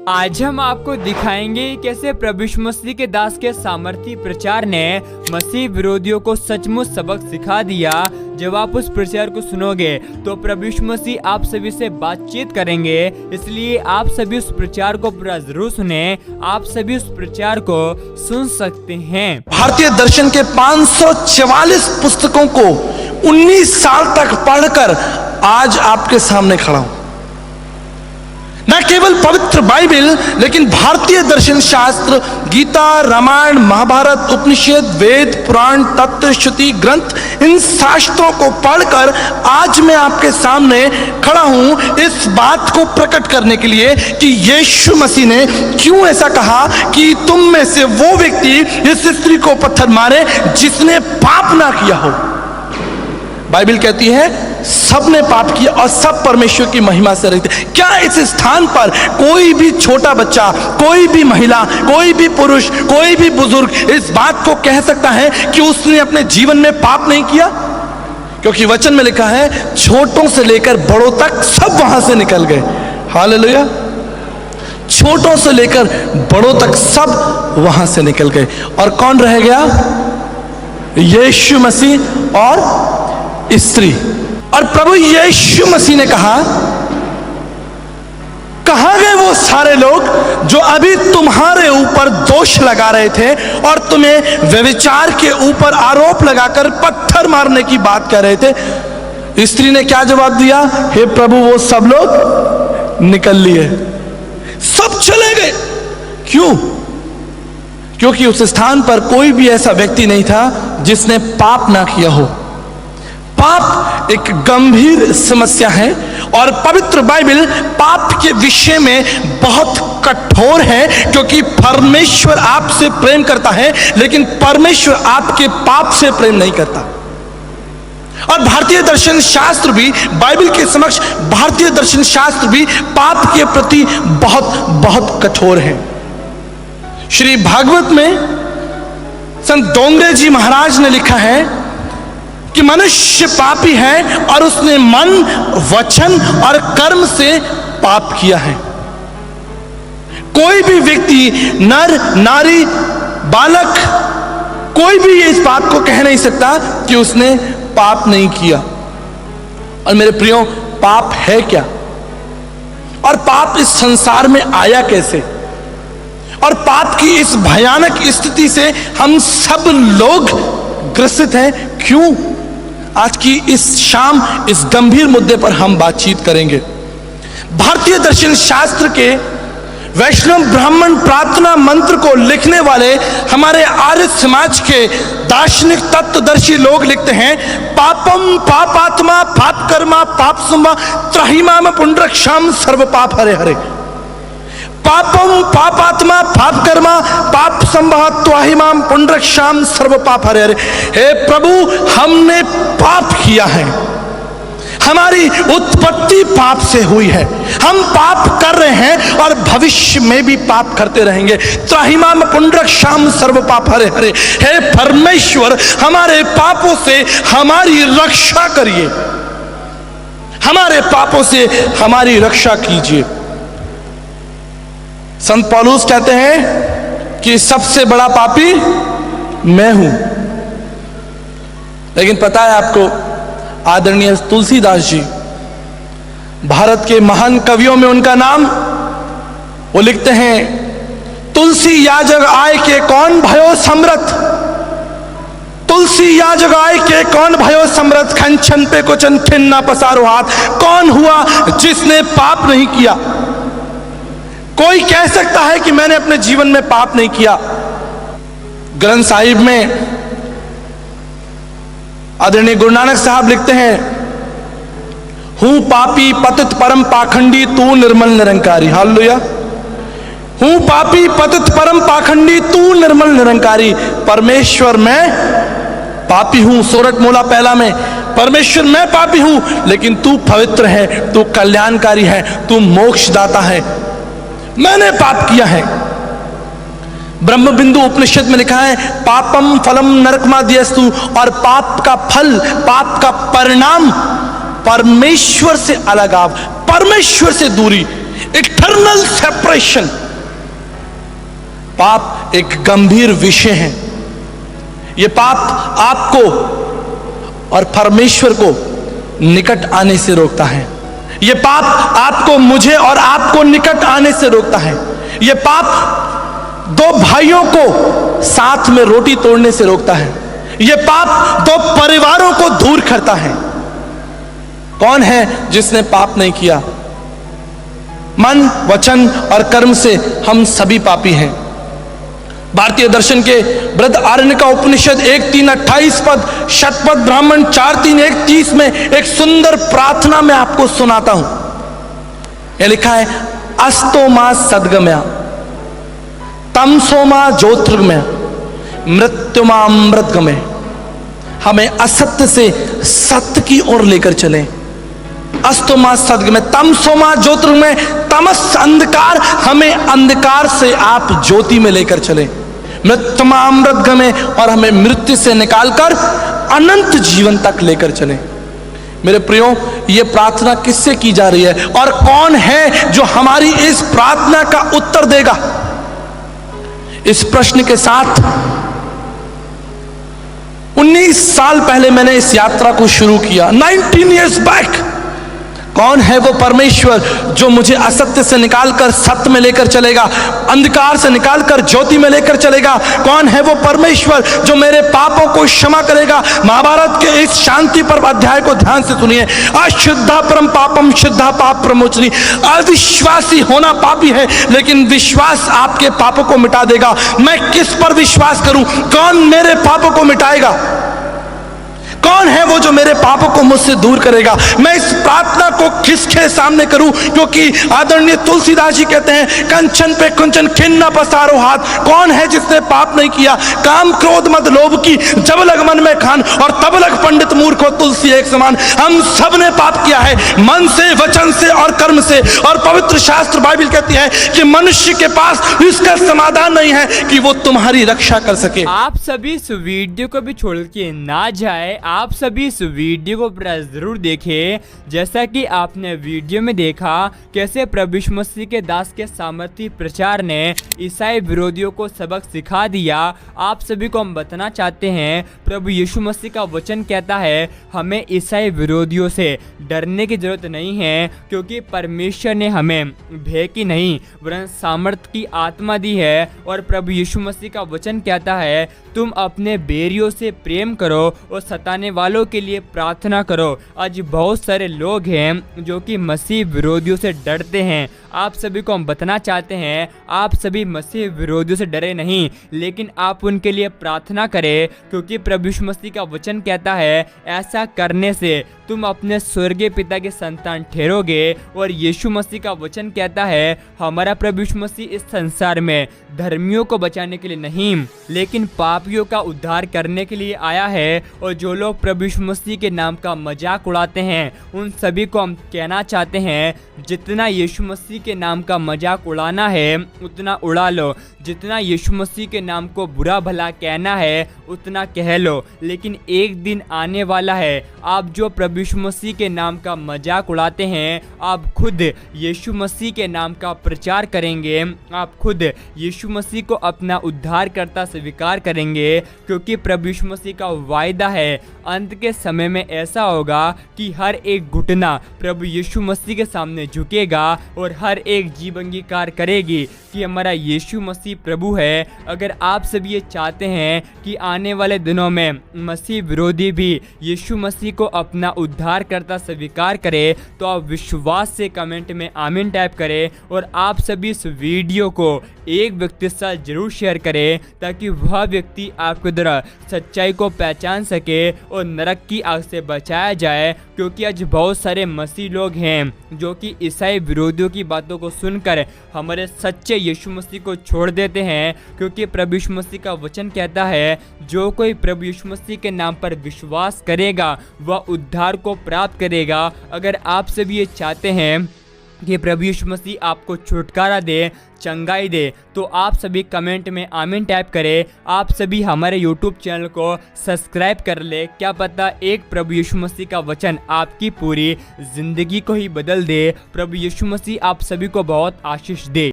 आज हम आपको दिखाएंगे कैसे प्रभु यीशु मसीह के दास के सामर्थी प्रचार ने मसीह विरोधियों को सचमुच सबक सिखा दिया। जब आप उस प्रचार को सुनोगे तो प्रभु यीशु मसीह आप सभी से बातचीत करेंगे, इसलिए आप सभी उस प्रचार को पूरा जरूर सुने। आप सभी उस प्रचार को सुन सकते हैं। भारतीय दर्शन के 544 पुस्तकों को 19 साल तक पढ़कर आज आपके सामने खड़ा हूं। न केवल पवित्र बाइबल, लेकिन भारतीय दर्शन शास्त्र, गीता, रामायण, महाभारत, उपनिषद, वेद, पुराण, तत्व, श्रुति ग्रंथ, इन शास्त्रों को पढ़कर आज मैं आपके सामने खड़ा हूं इस बात को प्रकट करने के लिए कि यीशु मसीह ने क्यों ऐसा कहा कि तुम में से वो व्यक्ति इस स्त्री को पत्थर मारे जिसने पाप ना किया हो। बाइबल कहती है सबने पाप किया और सब परमेश्वर की महिमा से रहित। क्या इस स्थान पर कोई भी छोटा बच्चा, कोई भी महिला, कोई भी पुरुष, कोई भी बुजुर्ग इस बात को कह सकता है कि उसने अपने जीवन में पाप नहीं किया? क्योंकि वचन में लिखा है छोटों से लेकर बड़ों तक सब वहां से निकल गए। हालेलुया। छोटों से लेकर बड़ों तक सब वहां से निकल गए और कौन रह गया? यीशु मसीह और स्त्री। और प्रभु यीशु मसीह ने कहा, कहां गए वो सारे लोग जो अभी तुम्हारे ऊपर दोष लगा रहे थे और तुम्हें व्यभिचार के ऊपर आरोप लगाकर पत्थर मारने की बात कर रहे थे? स्त्री ने क्या जवाब दिया? हे प्रभु, वो सब लोग निकल लिए, सब चले गए। क्यों? क्योंकि उस स्थान पर कोई भी ऐसा व्यक्ति नहीं था जिसने पाप ना किया हो। पाप एक गंभीर समस्या है और पवित्र बाइबल पाप के विषय में बहुत कठोर है, क्योंकि परमेश्वर आपसे प्रेम करता है लेकिन परमेश्वर आपके पाप से प्रेम नहीं करता। और भारतीय दर्शन शास्त्र भी, बाइबल के समक्ष भारतीय दर्शन शास्त्र भी पाप के प्रति बहुत बहुत कठोर है। श्री भागवत में संत डोंगरे जी महाराज ने लिखा है कि मनुष्य पापी है और उसने मन, वचन और कर्म से पाप किया है। कोई भी व्यक्ति, नर, नारी, बालक, कोई भी इस बात को कह नहीं सकता कि उसने पाप नहीं किया। और मेरे प्रियो, पाप है क्या और पाप इस संसार में आया कैसे? और पाप की इस भयानक स्थिति से हम सब लोग ग्रसित हैं क्यों? आज की इस शाम इस गंभीर मुद्दे पर हम बातचीत करेंगे। भारतीय दर्शन शास्त्र के वैष्णव ब्राह्मण प्रार्थना मंत्र को लिखने वाले हमारे आर्य समाज के दार्शनिक तत्वदर्शी लोग लिखते हैं, पापम पापात्मा पाप कर्मा पाप संभा त्राहिमाम पुंडरक्षाम सर्व पाप हरे हरे। पापम पापात्मा पाप कर्मा पाप संभव त्वाहिमाम पुंडरक्षाम सर्व पाप हरे हरे। हे प्रभु, हमने पाप किया है, हमारी उत्पत्ति पाप से हुई है, हम पाप कर रहे हैं और भविष्य में भी पाप करते रहेंगे। त्राहिमाम पुंडरक्षाम सर्व पाप हरे हरे। हे परमेश्वर, हमारे पापों से हमारी रक्षा करिए, हमारे पापों से हमारी रक्षा कीजिए। संत पौलुस कहते हैं कि सबसे बड़ा पापी मैं हूं। लेकिन पता है आपको, आदरणीय तुलसीदास जी, भारत के महान कवियों में उनका नाम, वो लिखते हैं, तुलसी या जग आय के कौन भयो समरथ, तुलसी या जग आय के कौन भयो समरथ, खंचन पे कुचन खिन्ना पसारो हाथ। कौन हुआ जिसने पाप नहीं किया? कोई कह सकता है कि मैंने अपने जीवन में पाप नहीं किया? ग्रंथ साहिब में आदरणीय गुरु नानक साहब लिखते हैं, हूं पापी पतित परम पाखंडी तू निर्मल निरंकारी। हालेलुया। हूं पापी पतित परम पाखंडी तू निर्मल निरंकारी। परमेश्वर मैं पापी हूं, सोरठ मूला पहला में, परमेश्वर मैं पापी हूं लेकिन तू पवित्र है, तू कल्याणकारी है, तू मोक्षदाता है। मैंने पाप किया है। ब्रह्म बिंदु उपनिषद में लिखा है, पापम फलम नरकमाद्यस्तु, और पाप का फल, पाप का परिणाम परमेश्वर से अलगाव, परमेश्वर से दूरी। Eternal separation. पाप एक गंभीर विषय है। यह पाप आपको और परमेश्वर को निकट आने से रोकता है। यह पाप आपको, मुझे और आपको निकट आने से रोकता है। यह पाप दो भाइयों को साथ में रोटी तोड़ने से रोकता है। यह पाप दो परिवारों को दूर करता है। कौन है जिसने पाप नहीं किया? मन, वचन और कर्म से हम सभी पापी हैं। भारतीय दर्शन के बृहदारण्यक उपनिषद 1:3-28 पद, शतपथ ब्राह्मण 4:3-1:30 में एक सुंदर प्रार्थना मैं आपको सुनाता हूं। यह लिखा है, अस्तोमा सद्गमया, तमसोमा ज्योतिर्गमय, मृत्युमा अमृतगमय। हमें असत्य से सत्य की ओर लेकर चले। अस्तोमा सद्गमय, तमसोमा ज्योतिर्गमय, तमस अंधकार, हमें अंधकार से आप ज्योति में लेकर चले। मृत्युमा अमृतगमय, और हमें मृत्यु से निकालकर अनंत जीवन तक लेकर चले। मेरे प्रियो, यह प्रार्थना किससे की जा रही है और कौन है जो हमारी इस प्रार्थना का उत्तर देगा? इस प्रश्न के साथ 19 साल पहले मैंने इस यात्रा को शुरू किया, 19 years बैक। कौन है वो परमेश्वर जो मुझे असत्य से निकालकर सत्य में लेकर चलेगा, अंधकार से निकालकर ज्योति में लेकर चलेगा? कौन है वो परमेश्वर जो मेरे पापों को क्षमा करेगा? महाभारत के इस शांति पर्व अध्याय को ध्यान से सुनिए। अशुद्धा परम पापम शुद्धा पाप प्रमोचनी। अविश्वासी होना पापी है, लेकिन विश्वास आपके पापों को मिटा देगा। मैं किस पर विश्वास करूं? कौन मेरे पापों को मिटाएगा? कौन है वो जो मेरे पापों को मुझसे दूर करेगा? मैं इस प्रार्थना को किसके सामने करूं? क्योंकि आदरणीय तुलसीदास जी कहते हैं, कंचन पे कुंचन खिन्न पसारो हाथ। कौन है जिसने पाप नहीं किया? काम क्रोध मद लोभ की, जब लग मन में खान, और तब लग पंडित मूर्ख हो तुलसी एक समान। हम सब ने पाप किया है, मन से, वचन से और कर्म से। और पवित्र शास्त्र बाइबल कहती है कि मनुष्य के पास इसका समाधान नहीं है कि वो तुम्हारी रक्षा कर सके। आप सभी इस वीडियो को भी छोड़ के ना जाए, आप सभी इस वीडियो को पूरा जरूर देखें। जैसा कि आपने वीडियो में देखा कैसे प्रभु यीशु मसीह के दास के सामर्थी प्रचार ने ईसाई विरोधियों को सबक सिखा दिया। आप सभी को हम बताना चाहते हैं, प्रभु यीशु मसीह का वचन कहता है हमें ईसाई विरोधियों से डरने की जरूरत नहीं है, क्योंकि परमेश्वर ने हमें भय की नहीं वरन सामर्थ की आत्मा दी है। और प्रभु यीशु मसीह का वचन कहता है तुम अपने बैरियों से प्रेम करो और सताने वालों के लिए प्रार्थना करो। आज बहुत सारे लोग हैं जो कि मसीह विरोधियों से डरते हैं। आप सभी को हम बताना चाहते हैं, आप सभी मसीह विरोधियों से डरे नहीं, लेकिन आप उनके लिए प्रार्थना करें, क्योंकि प्रभु यीशु मसीह का वचन कहता है ऐसा करने से तुम अपने स्वर्गीय पिता के संतान ठहरोगे। और यीशु मसीह का वचन कहता है हमारा प्रभु यीशु मसीह इस संसार में धर्मियों को बचाने के लिए नहीं, लेकिन पापियों का उद्धार करने के लिए आया है। और जो लोग प्रभु यीशु मसीह के नाम का मजाक उड़ाते हैं, उन सभी को हम कहना चाहते हैं जितना यीशु मसीह के नाम का मजाक उड़ाना है उतना उड़ा लो, जितना यीशु मसीह के नाम को बुरा भला कहना है उतना कह लो। लेकिन एक दिन आने वाला है, आप जो प्रभु यीशु मसीह के नाम का मजाक उड़ाते हैं, आप खुद यीशु मसीह के नाम का प्रचार करेंगे, आप खुद यीशु मसीह को अपना उद्धारकर्ता स्वीकार करेंगे, क्योंकि प्रभु यीशु मसीह का वायदा है अंत के समय में ऐसा होगा कि हर एक घुटना प्रभु यीशु मसीह के सामने झुकेगा और हर एक जीव अंगीकार करेगी कि हमारा यीशु मसीह प्रभु है। अगर आप सभी ये चाहते हैं कि आने वाले दिनों में मसीह विरोधी भी यीशु मसीह को अपना उद्धारकर्ता स्वीकार करे, तो आप विश्वास से कमेंट में आमीन टाइप करें। और आप सभी इस वीडियो को एक व्यक्ति से जरूर शेयर करें, ताकि वह व्यक्ति आपके द्वारा सच्चाई को पहचान सके और नरक की आग से बचाया जाए। क्योंकि आज बहुत सारे मसीह लोग हैं जो कि ईसाई विरोधियों की बातों को सुनकर हमारे सच्चे यीशु मसीह को छोड़ देते हैं। क्योंकि प्रभु यीशु मसीह का वचन कहता है जो कोई प्रभु यीशु मसीह के नाम पर विश्वास करेगा वह उद्धार को प्राप्त करेगा। अगर आप सभी ये चाहते हैं कि प्रभु यीशु मसीह आपको छुटकारा दे, चंगाई दे, तो आप सभी कमेंट में आमीन टाइप करें। आप सभी हमारे यूट्यूब चैनल को सब्सक्राइब कर ले। क्या पता एक प्रभु यीशु मसीह का वचन आपकी पूरी ज़िंदगी को ही बदल दे। प्रभु यीशु मसीह आप सभी को बहुत आशीष दे।